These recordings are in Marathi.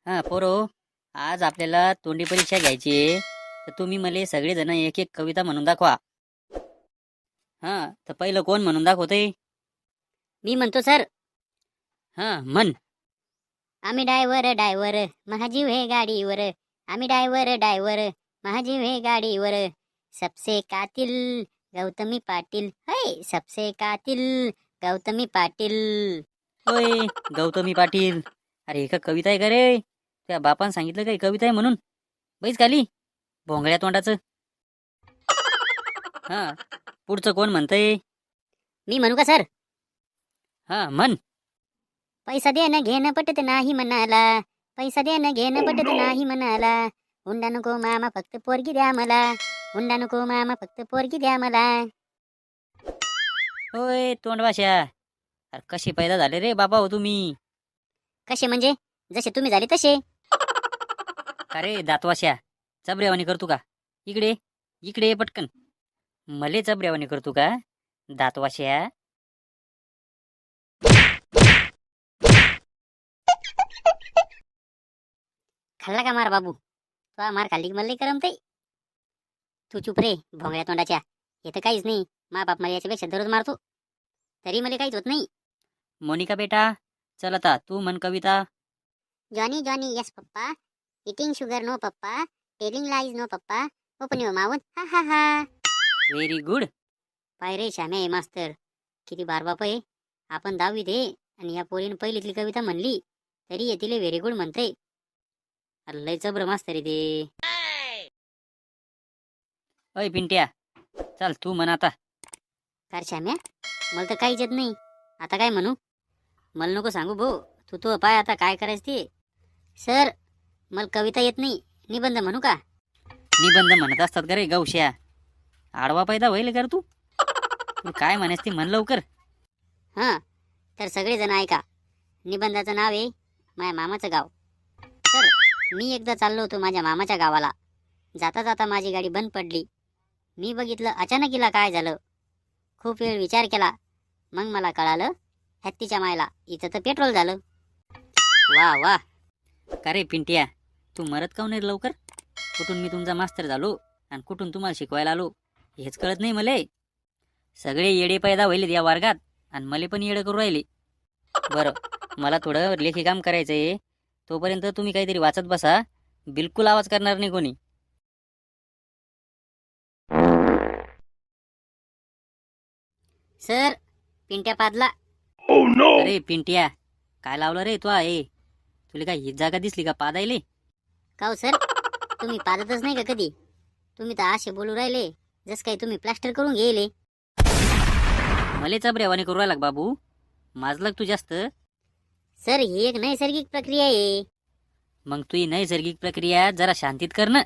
हा पोरो, आज आपल्याला तोंडी परीक्षा घ्यायची आहे. तर तुम्ही मला सगळेजण एक एक कविता म्हणून दाखवा. हा, तर पहिलं कोण म्हणून दाखवते? मी म्हणतो सर. हा म्हण. आम्ही डायव्हर महाजीव हे गाडीवर. आम्ही डायव्हर महाजीव हे गाडीवर. सबसे कातिल गौतमी पाटील. है सबसे कातिल गौतमी पाटील. ओय गौतमी पाटील, अरे हे का कविता आहे का रे? त्या बापान सांगितलं काही कविता आहे म्हणून. बैस खाली भोंगळ्या तोंडाचं. हा, पुढचं कोण म्हणतंय? मी म्हणू का सर? हा म्हण. पैसा देणं घेणं पटत नाही म्हणाला. पैसा देणं घेणं पटत नाही म्हणाला. हुंडा नको मामा फक्त पोरगी द्या मला. हुंडा नको मामा फक्त पोरगी द्या मला. होय तोंडवाशा, अरे कसे पैदा झाले रे बाबा हो तुम्ही? कसे म्हणजे? जसे तुम्ही झाले तसे. का रे दातवाशा, चबऱ्यावानी करतो का? इकडे इकडे ये पटकन. मले चबऱ्यावानी करतो का दातवाशा? खाल्ला का मार बाबू? तो मार खाल्ली की मला करमते. तू चुप रे भोंगळ्या तोंडाच्या. हे तर काहीच नाही. मा बाप मला याच्यापेक्षा दररोज मारतो, तरी मला काहीच होत नाही. मोनिका बेटा, चल आता तू म्हण कविता. जॉनी जॉनी यस पप्पा. इटिंग शुगर नो पप्पा. टेलिंग लाईज नो पप्पा. ओपन युअर माउथ हा हा हा. Very good. पाय रे श्यामे मास्तर, किती बार बाप आहे. आपण 10वीत आहे आणि या पोरीनं पहिलीतली कविता म्हणली तरी येतील व्हेरी गुड म्हणते. अरे लय जबर मास्तर आहे ते. अय पिंट्या, चल तू म्हण आता. कार श्याम्या, मला तर काहीच येत नाही. आता काय म्हणू? मला नको सांगू भाऊ. तू पाय आता काय करायचं ते. सर, मला कविता येत नाही. निबंध म्हणू का? निबंध म्हणत असतात का रे गौश्या? आडवा पैदा होईल का रे तू? तू काय म्हणायस ते म्हण लवकर. हां, तर सगळेजण ऐका. निबंधाचं नाव आहे माझ्या मामाचं गाव. तर मी एकदा चाललो होतो माझ्या मामाच्या गावाला. जाता जाता माझी गाडी बंद पडली. मी बघितलं अचानक हिला काय झालं. खूप वेळ विचार केला. मग मला कळालं, हत्तीच्या मायला इथं तर पेट्रोल झालं. वा वा. का रे पिंट्या, तू मरत काऊन रे लवकर? कुठून मी तुमचा मास्तर झालो आणि कुठून तुम्हाला शिकवायला आलो हेच कळत नाही मले. सगळे येडे पैदा होईल या वर्गात आणि मले पण येडे करू राहिले. बरं, मला थोडं लेखी काम करायचंय. तोपर्यंत तुम्ही काहीतरी वाचत बसा. बिलकुल आवाज करणार नाही कोणी. सर, पिंट्या पादला. अरे पिंट्या, काय लावलं रे तू आहे? तुला काय हीच जागा दिसली का पादायले? का हो सर, तुम्ही पादतच नाही का कधी? तुम्ही तर असे बोलू राहिले जस काही तुम्ही प्लास्टर करून गेले. मले चबऱ्यावाने करू राहिला का बाबू? माजलक तू जास्त. सर, ही एक नैसर्गिक प्रक्रिया आहे. मग तू ही नैसर्गिक प्रक्रिया जरा शांतीत कर ना.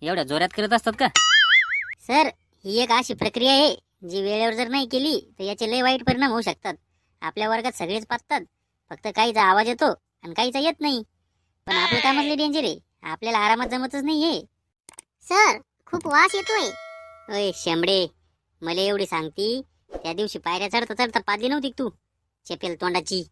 एवढ्या जोरात करत असतात का? सर, ही एक अशी प्रक्रिया आहे जी वेळेवर जर नाही केली तर याचे लय वाईट परिणाम होऊ शकतात. आपल्या वर्गात सगळेच पाचतात. फक्त काहीचा आवाज येतो आणि काहीचा येत नाही. पण आपलं कामच लय डेंजर आहे. आपल्याला आरामात जमतच नाहीये. सर, खूप वास येतोय. ओय शेंबडे, मला एवढी सांगती. त्या दिवशी पायऱ्या चढता चढता पादली नव्हती का तू? चेपेल तोंडाची.